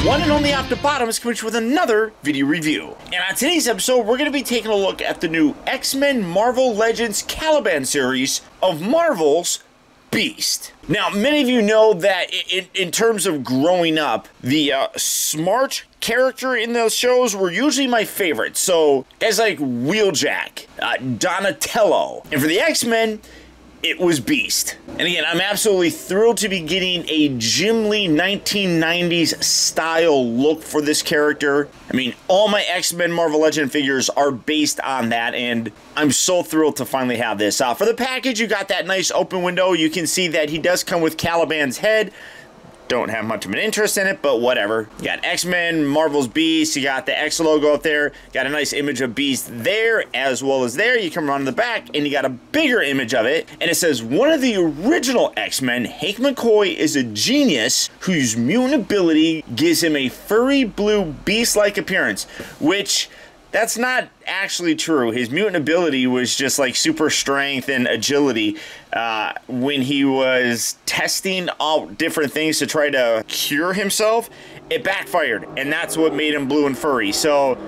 one and only Optibottoms coming with another video review. And on today's episode, we're going to be taking a look at the new X-Men Marvel Legends Caliban series of Marvel's Beast. Now, many of you know that in terms of growing up, the smart character in those shows were usually my favorite. So, guys like Wheeljack, Donatello, and for the X-Men, it was Beast. And again, I'm absolutely thrilled to be getting a Jim Lee 1990s style look for this character. I mean, all my X-Men Marvel Legend figures are based on that, and I'm so thrilled to finally have this. For the package, you got that nice open window. You can see that he does come with Caliban's head. Don't have much of an interest in it, but whatever. You got X-Men, Marvel's Beast, you got the X logo up there, got a nice image of Beast there, as well as there. You come around the back, and you got a bigger image of it, and it says, one of the original X-Men, Hank McCoy, is a genius whose mutant ability gives him a furry blue beast-like appearance, which... that's not actually true. His mutant ability was just like super strength and agility. When he was testing all different things to try to cure himself, it backfired, and that's what made him blue and furry. So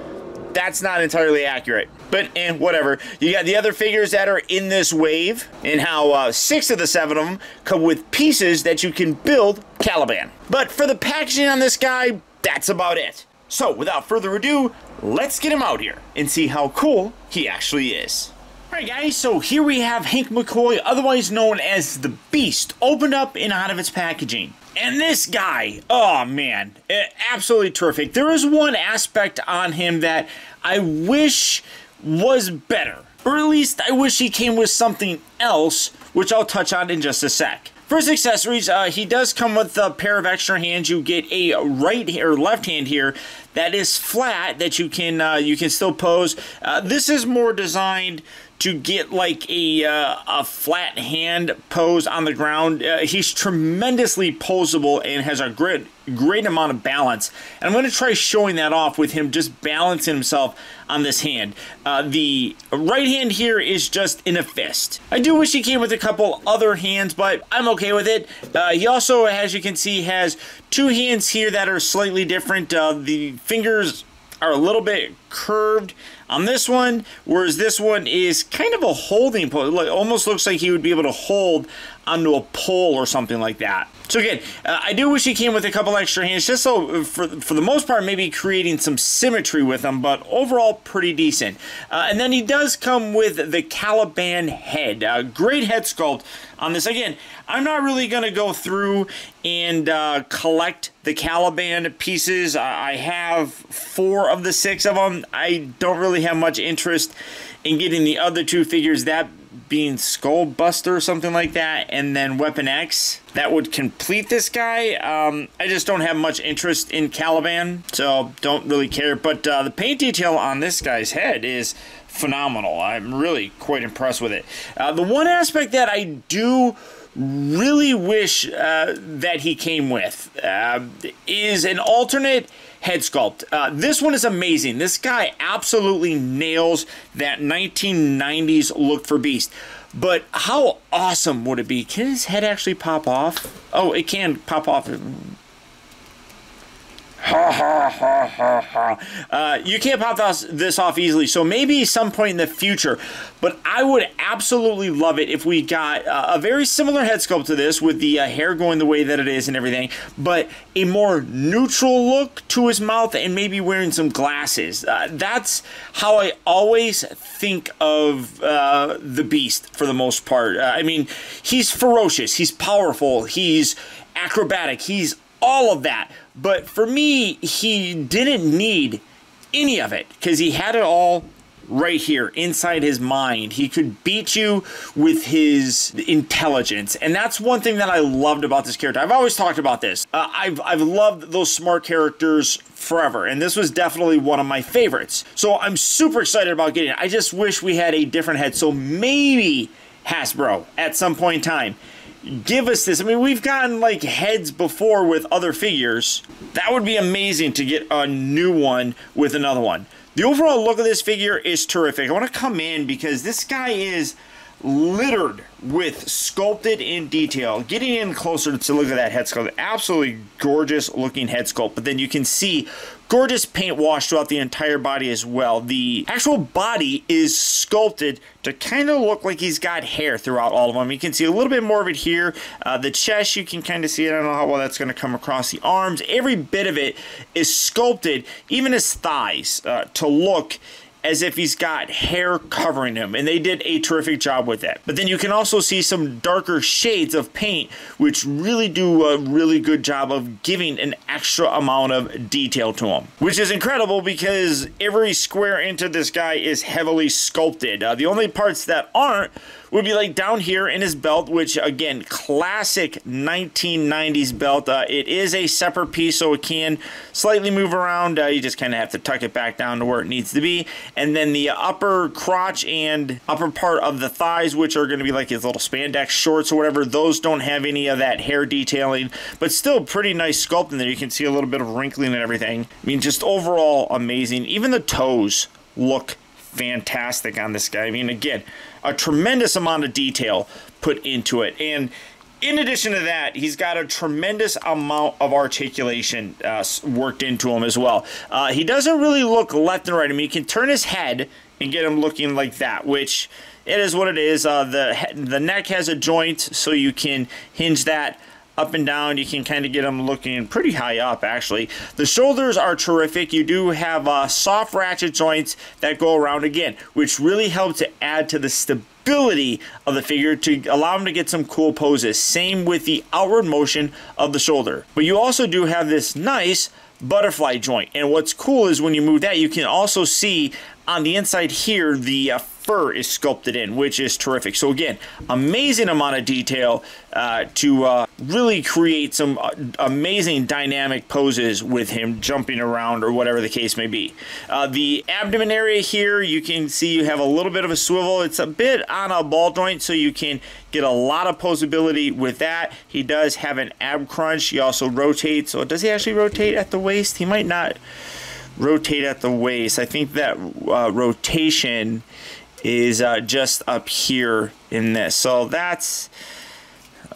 that's not entirely accurate. But whatever. You got the other figures that are in this wave, and how 6 of the 7 of them come with pieces that you can build Caliban. But for the packaging on this guy, that's about it. So, without further ado, let's get him out here and see how cool he actually is. Alright guys, so here we have Hank McCoy, otherwise known as the Beast, opened up and out of its packaging. And this guy, oh man, absolutely terrific. There is one aspect on him that I wish was better. Or at least I wish he came with something else, which I'll touch on in just a sec. First accessories, he does come with a pair of extra hands. You get a right or left hand here that is flat that you can still pose. This is more designed to get like a flat hand pose on the ground. He's tremendously poseable and has a great amount of balance. And I'm going to try showing that off with him just balancing himself on this hand. The right hand here is just in a fist. I do wish he came with a couple other hands, but I'm okay with it. He also, as you can see, has 2 hands here that are slightly different. The fingers are a little bit curved on this one, whereas this one is kind of a holding pose. It almost looks like he would be able to hold onto a pole or something like that. So again, I do wish he came with a couple extra hands, just so for the most part, maybe creating some symmetry with them, but overall pretty decent. And then he does come with the Caliban head. Great head sculpt on this. Again, I'm not really going to go through and collect the Caliban pieces. I have 4 of the 6 of them. I don't really have much interest in getting the other 2 figures, that being Skull Buster or something like that, and then Weapon X. That would complete this guy. I just don't have much interest in Caliban, so don't really care. But the paint detail on this guy's head is phenomenal. I'm really quite impressed with it. The one aspect that I do really wish that he came with is an alternate head sculpt. This one is amazing. This guy absolutely nails that 1990s look for Beast. But how awesome would it be? Can his head actually pop off? Oh, it can pop off. Ha ha ha ha ha. You can't pop this off easily, so maybe some point in the future. But I would absolutely love it if we got a very similar head sculpt to this, with the hair going the way that it is and everything, but a more neutral look to his mouth and maybe wearing some glasses. That's how I always think of the Beast for the most part. I mean, he's ferocious, he's powerful, he's acrobatic, he's all of that. But for me, he didn't need any of it, because he had it all right here inside his mind. He could beat you with his intelligence, and that's one thing that I loved about this character. I've always talked about this. I've loved those smart characters forever, and this was definitely one of my favorites. So I'm super excited about getting it. I just wish we had a different head. So maybe Hasbro, at some point in time, give us this. I mean, we've gotten like heads before with other figures. That would be amazing to get a new one with another one. The overall look of this figure is terrific. I want to come in because this guy is littered with sculpted in detail. Getting in closer to look at that head sculpt, absolutely gorgeous looking head sculpt, but then you can see gorgeous paint wash throughout the entire body as well. The actual body is sculpted to kind of look like he's got hair throughout all of them. You can see a little bit more of it here. The chest, you can kind of see it. I don't know how well that's going to come across. The arms, every bit of it is sculpted, even his thighs, to look as if he's got hair covering him, and they did a terrific job with that. But then you can also see some darker shades of paint, which really do a really good job of giving an extra amount of detail to him, which is incredible because every square inch of this guy is heavily sculpted. The only parts that aren't would be like down here in his belt, which again, classic 1990s belt. It is a separate piece, so it can slightly move around. You just kind of have to tuck it back down to where it needs to be. And then the upper crotch and upper part of the thighs, which are going to be like his little spandex shorts or whatever, those don't have any of that hair detailing, but still pretty nice sculpting there. You can see a little bit of wrinkling and everything. I mean, just overall amazing. Even the toes look fantastic on this guy. I mean, again, a tremendous amount of detail put into it. And in addition to that, he's got a tremendous amount of articulation worked into him as well. He doesn't really look left and right. I mean, you can turn his head and get him looking like that, which it is what it is. The neck has a joint, so you can hinge that up and down. You can kind of get them looking pretty high up, actually. The shoulders are terrific. You do have soft ratchet joints that go around again, which really help to add to the stability of the figure to allow him to get some cool poses. Same with the outward motion of the shoulder. But you also do have this nice butterfly joint, and what's cool is when you move that, you can also see on the inside here the fur is sculpted in, which is terrific. So again, amazing amount of detail to really create some amazing dynamic poses with him jumping around or whatever the case may be. The abdomen area here, you can see you have a little bit of a swivel. It's a bit on a ball joint, so you can get a lot of posability with that. He does have an ab crunch. He also rotates. So does he actually rotate at the waist? He might not rotate at the waist. I think that rotation is just up here in this. So that's,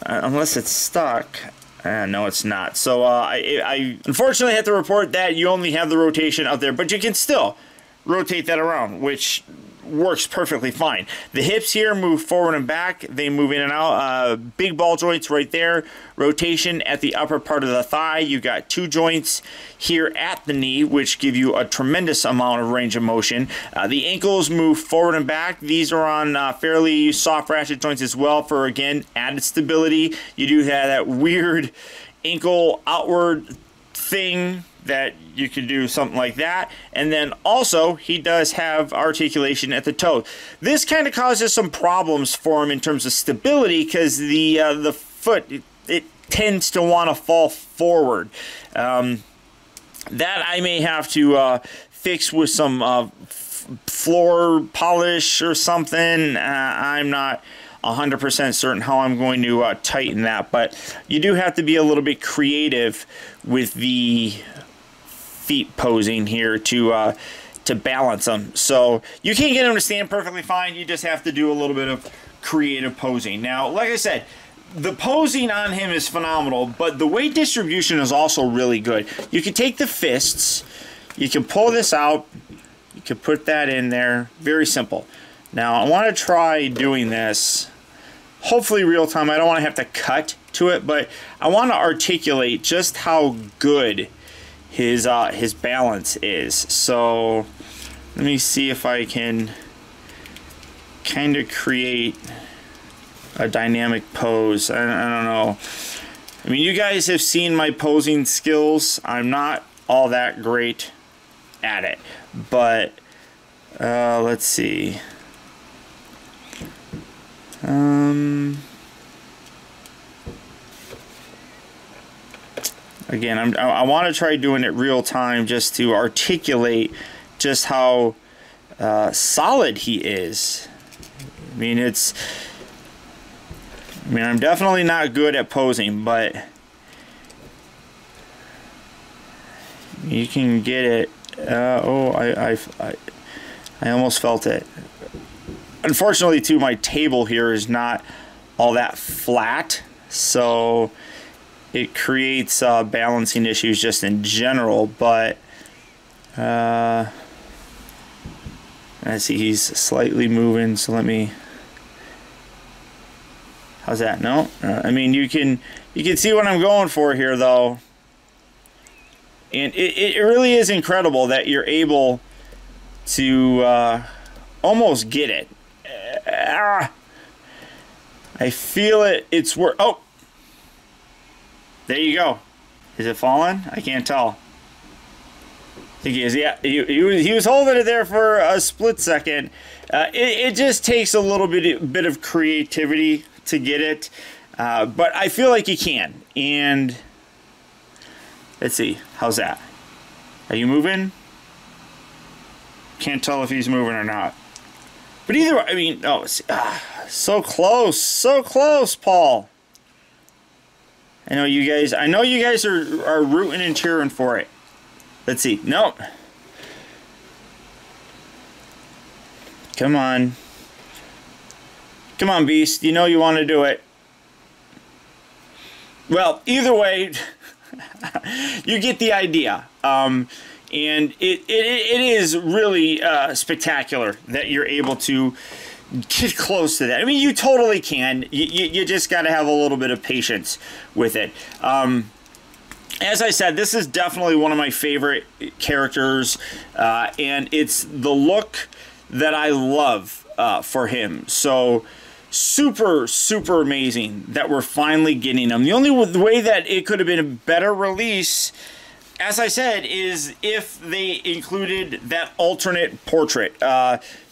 unless it's stuck, no, it's not. So I unfortunately have to report that you only have the rotation up there, but you can still rotate that around, which works perfectly fine. The hips here move forward and back. They move in and out. Big ball joints right there. Rotation at the upper part of the thigh. You got two joints here at the knee, which give you a tremendous amount of range of motion. The ankles move forward and back. These are on fairly soft ratchet joints as well for, again, added stability. You do have that weird ankle outward thing that you could do something like that. And then also he does have articulation at the toe. This kind of causes some problems for him in terms of stability because the foot it tends to want to fall forward. That I may have to fix with some floor polish or something. I'm not 100% certain how I'm going to tighten that, but you do have to be a little bit creative with the feet posing here to balance them. So you can't get them to stand perfectly fine. You just have to do a little bit of creative posing. Now, like I said, the posing on him is phenomenal, but the weight distribution is also really good. You can take the fists, you can pull this out, you can put that in there. Very simple. Now, I want to try doing this, hopefully real time. I don't want to have to cut to it, but I want to articulate just how good his balance is. So let me see if I can kind of create a dynamic pose. I don't know. I mean, you guys have seen my posing skills. I'm not all that great at it, but let's see. Again, I want to try doing it real time just to articulate just how solid he is. I mean, I'm definitely not good at posing, but you can get it. Oh, I almost felt it. Unfortunately, too, my table here is not all that flat, so it creates balancing issues just in general. But I see he's slightly moving, so let me. How's that? No, I mean you can see what I'm going for here, though, and it really is incredible that you're able to almost get it. I feel it. It's work. Oh, there you go. Is it falling? I can't tell. I think he is. Yeah, he was holding it there for a split second. It just takes a little bit of creativity to get it, but I feel like you can. And let's see, how's that? Are you moving? Can't tell if he's moving or not. But either way, I mean, oh, so close, Paul. I know you guys are rooting and cheering for it. Let's see. Nope. Come on. Come on, Beast. You know you want to do it. Well, either way, you get the idea. And it is really spectacular that you're able to get close to that. I mean, you totally can. You just got to have a little bit of patience with it. As I said, this is definitely one of my favorite characters, and it's the look that I love for him. So super amazing that we're finally getting him. The only way that it could have been a better release, as I said, is if they included that alternate portrait.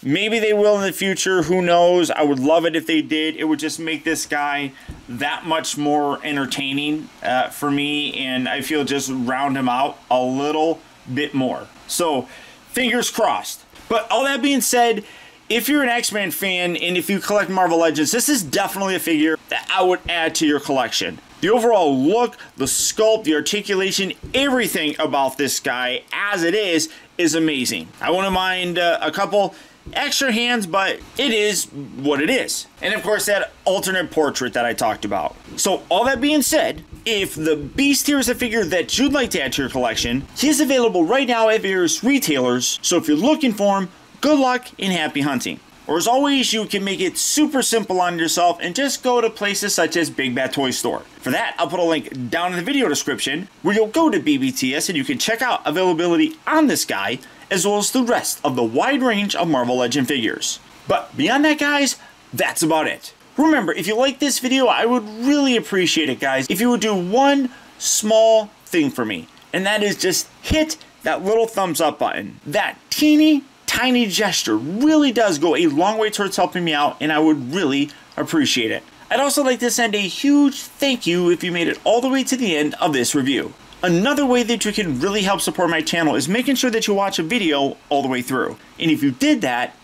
Maybe they will in the future. Who knows? I would love it if they did. It would just make this guy that much more entertaining for me, and I feel just round him out a little bit more. So, fingers crossed. But all that being said, if you're an X-Men fan and if you collect Marvel Legends, this is definitely a figure that I would add to your collection. The overall look, the sculpt, the articulation, everything about this guy as it is amazing. I wouldn't mind a couple extra hands, but it is what it is. And of course, that alternate portrait that I talked about. So all that being said, if the Beast here is a figure that you'd like to add to your collection, he is available right now at various retailers. So if you're looking for him, good luck and happy hunting. Or as always, you can make it super simple on yourself and just go to places such as Big Bad Toy Store. For that, I'll put a link down in the video description where you'll go to BBTS and you can check out availability on this guy as well as the rest of the wide range of Marvel Legend figures. But beyond that, guys, that's about it. Remember, if you like this video, I would really appreciate it, guys, if you would do one small thing for me, and that is just hit that little thumbs up button. That tiny gesture really does go a long way towards helping me out, and I would really appreciate it. I'd also like to send a huge thank you if you made it all the way to the end of this review. Another way that you can really help support my channel is making sure that you watch a video all the way through. And if you did that,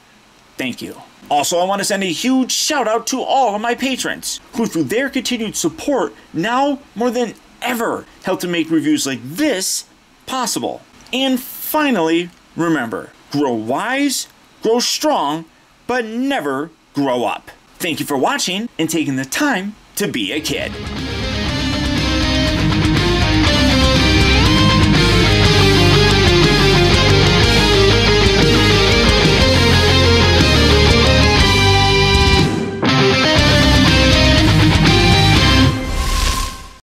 thank you. Also, I want to send a huge shout out to all of my patrons who, through their continued support, now more than ever help to make reviews like this possible. And finally, remember, grow wise, grow strong, but never grow up. Thank you for watching and taking the time to be a kid.